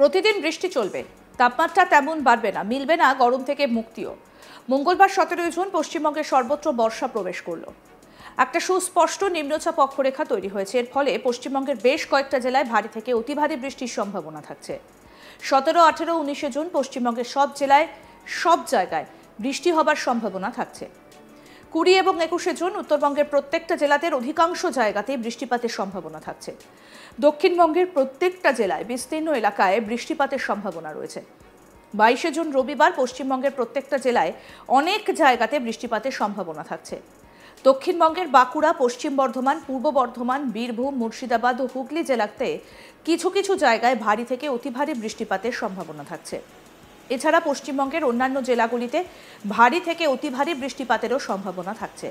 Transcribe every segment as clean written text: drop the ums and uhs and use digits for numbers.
প্রতিদিন বৃষ্টি চলবে, তাপমাত্রা তেমন বাড়বে না, মিলবে না গরম থেকে মুক্তিও। মঙ্গলবার 17 জুন পশ্চিমবঙ্গের সর্বত্র বর্ষা প্রবেশ করল। একটা সুস্পষ্ট নিম্নচাপ অক্ষরেখা তৈরি হয়েছে। এর ফলে পশ্চিমবঙ্গের বেশ কয়েকটা জেলায় ভারী থেকে অতি ভারী বৃষ্টির সম্ভাবনা থাকছে। 17, 18, 19 জুন পশ্চিমবঙ্গের সব জেলায় সব জায়গায় বৃষ্টি হবার সম্ভাবনা থাকছে। 20 এবং 21 জুন উত্তরবঙ্গের প্রত্যেকটা জেলাতে অধিকাংশ জায়গাতেই বৃষ্টিপাতের সম্ভাবনা থাকছে। দক্ষিণবঙ্গের প্রত্যেকটা জেলায় বিস্তীর্ণ এলাকায় বৃষ্টিপাতের সম্ভাবনা রয়েছে। 22 জুন রবিবার পশ্চিমবঙ্গের প্রত্যেকটা জেলায় অনেক জায়গাতে বৃষ্টিপাতের সম্ভাবনা থাকছে। দক্ষিণবঙ্গের বাঁকুড়া, পশ্চিম বর্ধমান, পূর্ব বর্ধমান, বীরভূম, মুর্শিদাবাদ ও হুগলি জেলাতে কিছু কিছু জায়গায় ভারী থেকে অতি ভারী বৃষ্টিপাতের সম্ভাবনা থাকছে। এছাড়া পশ্চিমবঙ্গের অন্যান্য জেলাগুলিতে ভারী থেকে অতি ভারী বৃষ্টিপাতেরও সম্ভাবনা থাকছে।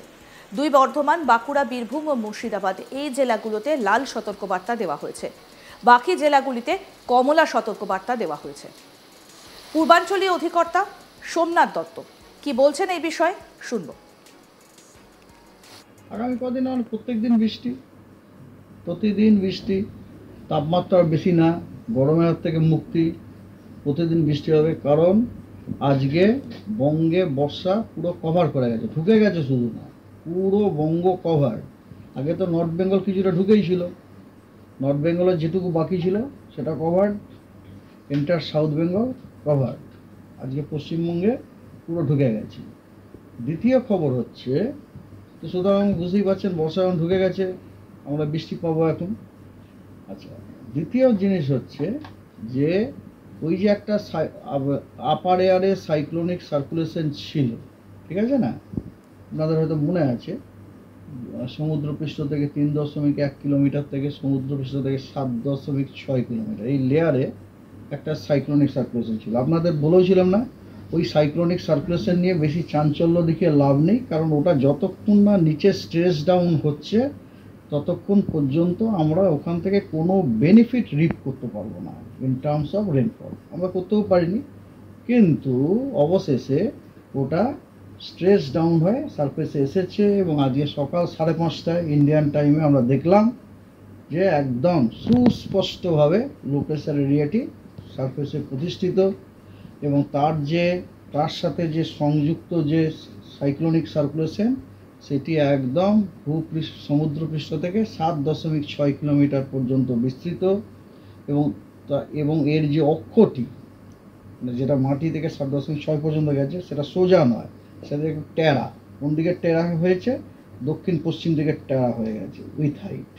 বর্ধমান, বাঁকুড়া, বীরভূম ও মুর্শিদাবাদ এই জেলাগুলোতে লাল সতর্কবার্তা দেওয়া হয়েছে। বাকি জেলাগুলিতে কমলা সতর্কবার্তা দেওয়া হয়েছে। পূর্বাঞ্চলীয় অধিকর্তা সোমনাথ দত্ত কি বলছেন এই বিষয়ে শুনব। আগামী কদিন প্রতিদিন বৃষ্টি, তাপমাত্রা বেশি না, গরমের হাত থেকে মুক্তি, প্রতিদিন বৃষ্টি হবে। কারণ আজকে বঙ্গে বর্ষা পুরো কভার করে গেছে, ঢুকে গেছে, শুধু না পুরো বঙ্গ কভার। আগে তো নর্থ বেঙ্গল কিছুটা ঢুকেই ছিল, নর্থ বেঙ্গলের যেটুকু বাকি ছিল সেটা cover, enter south Bengal cover. আজকে পশ্চিমবঙ্গে পুরো ঢুকে গেছে। দ্বিতীয় খবর হচ্ছে, তো সুতরাং বুঝতেই পারছেন বর্ষা এখন ঢুকে গেছে, আমরা বৃষ্টি পাবো এখন। আচ্ছা, দ্বিতীয় জিনিস হচ্ছে যে ওই যে একটা আপার এয়ারে সাইক্লোনিক সার্কুলেশন ছিল, ঠিক আছে না? আপনাদের হয়তো মনে আছে, সমুদ্রপৃষ্ঠ থেকে 3.1 কিলোমিটার থেকে সমুদ্রপৃষ্ঠ থেকে 7.6 কিলোমিটার এই লেয়ারে একটা সাইক্লোনিক সার্কুলেশন ছিল। আপনাদের বলেছিলাম না, ওই সাইক্লোনিক সার্কুলেশন নিয়ে বেশি চাঞ্চল্য দেখিয়ে লাভ নেই, কারণ ওটা যতক্ষণ না নিচে স্ট্রেস ডাউন হচ্ছে ততক্ষণ পর্যন্ত আমরা ওখান থেকে কোনো বেনিফিট রিপ করতে পারবো না ইন টার্মস অফ রেনফল। আমরা করতেও পারিনি, কিন্তু অবশেষে ওটা স্ট্রেস ডাউন হয়ে সারফেসে এসেছে এবং আজকে সকাল 5:30টায় ইন্ডিয়ান টাইমে আমরা দেখলাম যে একদম সুস্পষ্টভাবে লো প্রেসার এরিয়াটি সারফেসে প্রতিষ্ঠিত এবং তার সাথে যে সংযুক্ত যে সাইক্লোনিক সার্কুলেশন সেটি একদম সমুদ্রপৃষ্ঠ থেকে 7.6 কিলোমিটার পর্যন্ত বিস্তৃত এবং এর যে অক্ষটি, যেটা মাটি থেকে 7.6 পর্যন্ত গেছে, সেটা সোজা নয়, সেটা একটু টেরা। কোন দিকে টেরা হয়েছে? দক্ষিণ পশ্চিম দিকে টেরা হয়ে গেছে উইথ হাইট,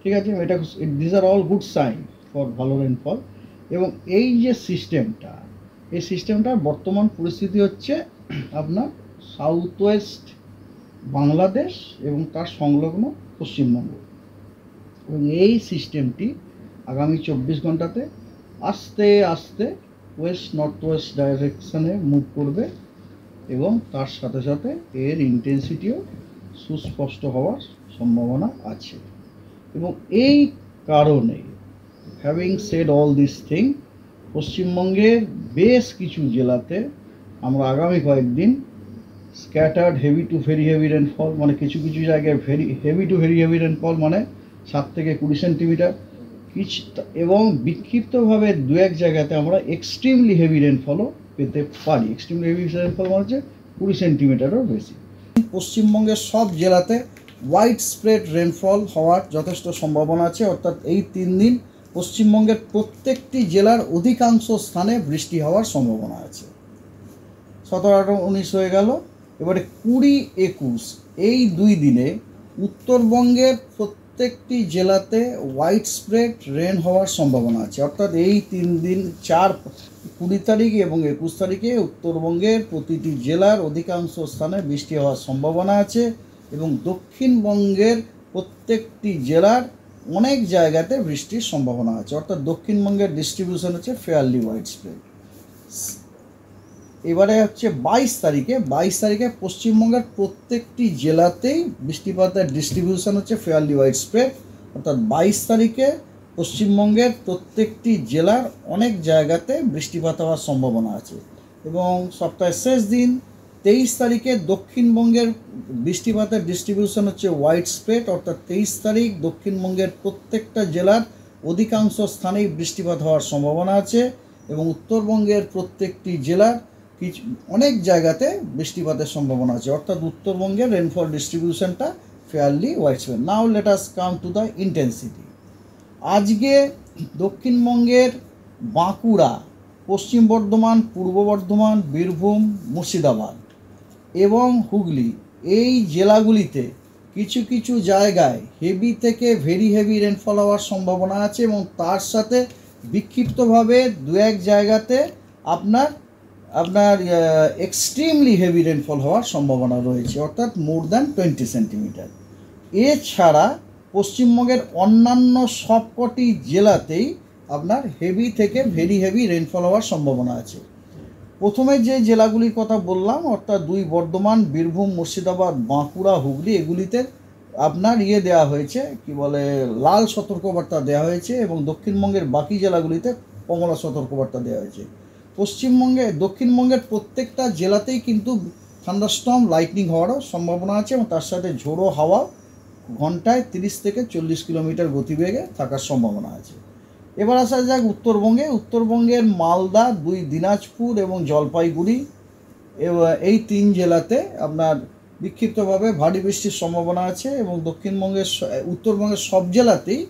ঠিক আছে? এটা this are all good sign for ভালো রেনফল। এবং এই যে সিস্টেমটার বর্তমান পরিস্থিতি হচ্ছে আপনার সাউথ ওয়েস্ট বাংলাদেশ এবং তার সংলগ্ন পশ্চিমবঙ্গ। এবং এই সিস্টেমটি আগামী 24 ঘন্টাতে আস্তে আস্তে নর্থ ওয়েস্ট ডাইরেকশানে মুভ করবে এবং তার সাথে সাথে এর ইন্টেন্সিটিও সুস্পষ্ট হওয়ার সম্ভাবনা আছে। এবং এই কারণে, having said all this thing, পশ্চিমবঙ্গের বেশ কিছু জেলাতে আমরা আগামী কয়েকদিন scattered heavy two very heavy rainfall, মানে কিছু কিছু জায়গায় heavy two very heavy rainfall মানে 7 থেকে 20 সেন্টিমিটার, এবং বিক্ষিপ্তভাবে 2-1 জায়গাতে আমরা এক্সট্রিমলি হেভি রেনফলও পেতে পারি। এক্সট্রিমলি হেভি রেনফল মানে হচ্ছে 20 সেন্টিমিটারও বেশি। পশ্চিমবঙ্গের সব জেলাতে ওয়াইড স্প্রেড রেনফল হওয়ার যথেষ্ট সম্ভাবনা আছে, অর্থাৎ এই 3 দিন পশ্চিমবঙ্গের প্রত্যেকটি জেলার অধিকাংশ স্থানে বৃষ্টি হওয়ার সম্ভাবনা আছে। 17, 18, 19 হয়ে গেল। এবারে 20, 21 এই 2 দিনে উত্তরবঙ্গের প্রত্যেকটি জেলাতে ওয়াইড স্প্রেড রেন হওয়ার সম্ভাবনা আছে, অর্থাৎ এই 3 দিন 20 তারিখ এবং 21 তারিখে উত্তরবঙ্গের প্রতিটি জেলার অধিকাংশ স্থানে বৃষ্টি হওয়ার সম্ভাবনা আছে এবং দক্ষিণবঙ্গের প্রত্যেকটি জেলার অনেক জায়গাতে বৃষ্টির সম্ভাবনা আছে, অর্থাৎ দক্ষিণবঙ্গের ডিস্ট্রিবিউশন হচ্ছে ফেয়ারলি ওয়াইড স্প্রেড। এবারে হচ্ছে 22 তারিখে পশ্চিমবঙ্গের প্রত্যেকটি জেলাতেই বৃষ্টিপাতের ডিস্ট্রিবিউশন হচ্ছে ফেয়ারলি ওয়াইড স্প্রেড, অর্থাৎ 22 তারিখে পশ্চিমবঙ্গের প্রত্যেকটি জেলার অনেক জায়গাতে বৃষ্টিপাত হওয়ার সম্ভাবনা আছে। এবং সপ্তাহের শেষ দিন 23 তারিখে দক্ষিণবঙ্গের বৃষ্টিপাতের ডিস্ট্রিবিউশন হচ্ছে ওয়াইড স্প্রেড, অর্থাৎ 23 তারিখ দক্ষিণবঙ্গের প্রত্যেকটা জেলার অধিকাংশ স্থানেই বৃষ্টিপাত হওয়ার সম্ভাবনা আছে এবং উত্তরবঙ্গের প্রত্যেকটি জেলার কিছু অনেক জায়গাতে বৃষ্টিপাতের সম্ভাবনা আছে, অর্থাৎ উত্তরবঙ্গের রেনফল ডিস্ট্রিবিউশনটা fairly widespread. Now let us come to the intensity. আজকে দক্ষিণবঙ্গের বাঁকুড়া, পশ্চিম বর্ধমান, পূর্ব বর্ধমান, বীরভূম, মুর্শিদাবাদ এবং হুগলি এই জেলাগুলিতে কিছু কিছু জায়গায় হেভি থেকে ভেরি হেভি রেনফল হওয়ার সম্ভাবনা আছে এবং তার সাথে বিক্ষিপ্তভাবে দু এক জায়গাতে আপনার এক্সট্রিমলি হেভি রেনফল হওয়ার সম্ভাবনা রয়েছে, অর্থাৎ মোর দ্যান 20 সেন্টিমিটার। এছাড়া পশ্চিমবঙ্গের অন্যান্য সবকটি জেলাতেই আপনার হেভি থেকে ভেরি হেভি রেনফল হওয়ার সম্ভাবনা আছে। প্রথমে যে জেলাগুলির কথা বললাম, অর্থাৎ বর্ধমান, বীরভূম, মুর্শিদাবাদ, বাঁকুড়া, হুগলি, এগুলিতে আপনার দেওয়া হয়েছে, কি বলে, লাল সতর্কবার্তা দেওয়া হয়েছে এবং দক্ষিণবঙ্গের বাকি জেলাগুলিতে কমলা সতর্কবার্তা দেওয়া হয়েছে। দক্ষিণবঙ্গের প্রত্যেকটা জেলাতেই কিন্তু থান্ডারস্টর্ম, লাইটনিং হওয়ারও সম্ভাবনা আছে এবং তার সাথে ঝোড়ো হাওয়া ঘন্টায় 30 থেকে 40 কিলোমিটার গতিবেগে থাকার সম্ভাবনা আছে। এবার আসা যাক উত্তরবঙ্গের মালদা, দিনাজপুর এবং জলপাইগুড়ি এই 3 জেলাতে আপনার বিক্ষিপ্তভাবে ভারী বৃষ্টির সম্ভাবনা আছে এবং উত্তরবঙ্গের সব জেলাতেই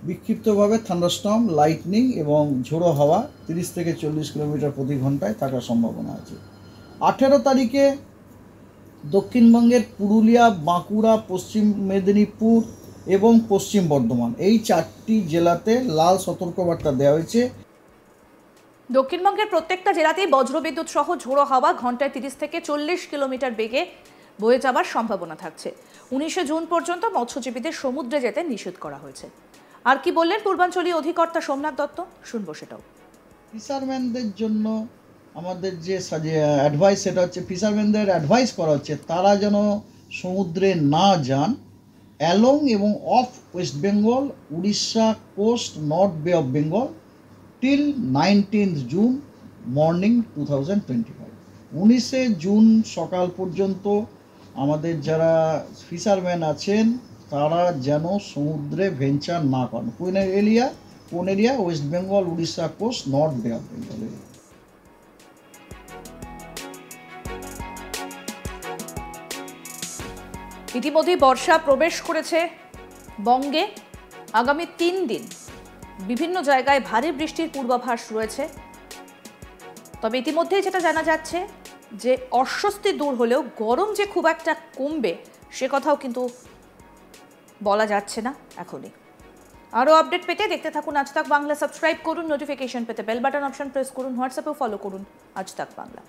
বিক্ষিপ্তভাবে থান্ডারস্টর্ম, লাইটনিং এবং ঝোড়ো হাওয়া 30 থেকে 40 কিলোমিটার প্রতি ঘন্টায় থাকার সম্ভাবনা আছে। 18 তারিখে দক্ষিণবঙ্গের পুরুলিয়া, বাঁকুড়া, পশ্চিম মেদিনীপুর এবং পশ্চিম বর্ধমান এই 4টি জেলাতে লাল সতর্কবার্তা দেওয়া হয়েছে। দক্ষিণবঙ্গের প্রত্যেকটা জেলাতেই বজ্রবিদ্যুৎ সহ ঝোড়ো হাওয়া ঘন্টায় 30 থেকে 40 কিলোমিটার বেগে বয়ে যাওয়ার সম্ভাবনা থাকছে। 19 জুন পর্যন্ত মৎস্যজীবীদের সমুদ্রে যেতে নিষেধ করা হয়েছে। আর কি বললেন পূর্বাঞ্চলীয় অধিকর্তা সোমনাথ দত্ত, শুনবো সেটাও। ফিশারম্যানদের জন্য আমাদের যে অ্যাডভাইস, সেটা হচ্ছে ফিশারম্যানদের অ্যাডভাইস করা হচ্ছে তারা যেন সমুদ্রে না যান অ্যালং এবং off west Bengal, Orissa coast, north bay of Bengal till 19th June morning 2025। 19শে জুন সকাল পর্যন্ত আমাদের যারা ফিশারম্যান আছেন তারা যেন সমুদ্রে ভেঞ্চার না করেন। কোন area? West Bengal, Orissa coast, north bay of Bengal. ইতিমধ্যেই বর্ষা প্রবেশ করেছে বঙ্গে। আগামী 3 দিন বিভিন্ন জায়গায় ভারী বৃষ্টির পূর্বাভাস রয়েছে। তবে ইতিমধ্যেই যেটা জানা যাচ্ছে যে অস্বস্তি দূর হলেও গরম যে খুব একটা কমবে সে কথাও কিন্তু বলা যাচ্ছে না এখনই। আরও আপডেট পেতে দেখতে থাকুন আজ তাক বাংলা। সাবস্ক্রাইব করুন, নোটিফিকেশন পেতে বেল বাটন অপশন প্রেস করুন, হোয়াটসঅ্যাপেও ফলো করুন আজ তাক বাংলা।